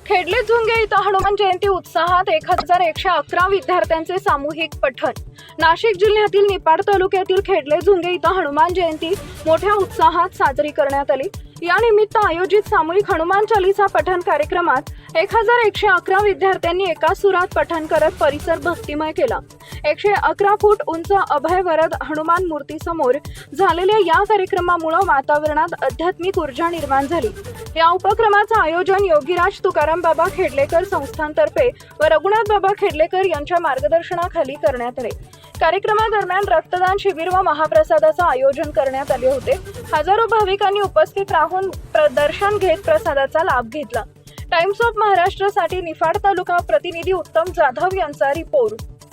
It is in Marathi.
खेडले झुंगे इथं हनुमान जयंती उत्साहात 1111 विद्यार्थ्यांचे सामूहिक पठण। नाशिक जिल्ह्यातील निपाड तालुक्यातील खेडले झुंगे इथं हनुमान जयंती मोठ्या उत्साहात साजरी करण्यात आली। या निमित्त आयोजित सामूहिक हनुमान चालीसा पठण कार्यक्रमात 1111 विद्यार्थ्यांनी एका सुरात पठण करत परिसर भक्तिमय केला। 111 फूट उंच अभय वरद हनुमान मूर्ती समोर झालेल्या या कार्यक्रमामुळे वातावरणात आध्यात्मिक ऊर्जा निर्माण झाली। या उपक्रमाचे आयोजन योगीराज तुकाराम बाबा खेडलेकर संस्थानतर्फे व रघुनाथ बाबा खेडलेकर यांच्या मार्गदर्शनाखाली करण्यात आले। कार्यक्रमादरम्यान रक्तदान शिबिर व महाप्रसादाचे आयोजन करण्यात आले होते। हजारो भाविकांनी उपस्थित राहून दर्शन घेत प्रसादाचा लाभ घेतला। टाइम्स ऑफ महाराष्ट्रसाठी निफाड तालुका प्रतिनिधी उत्तम जाधव यांचा रिपोर्ट।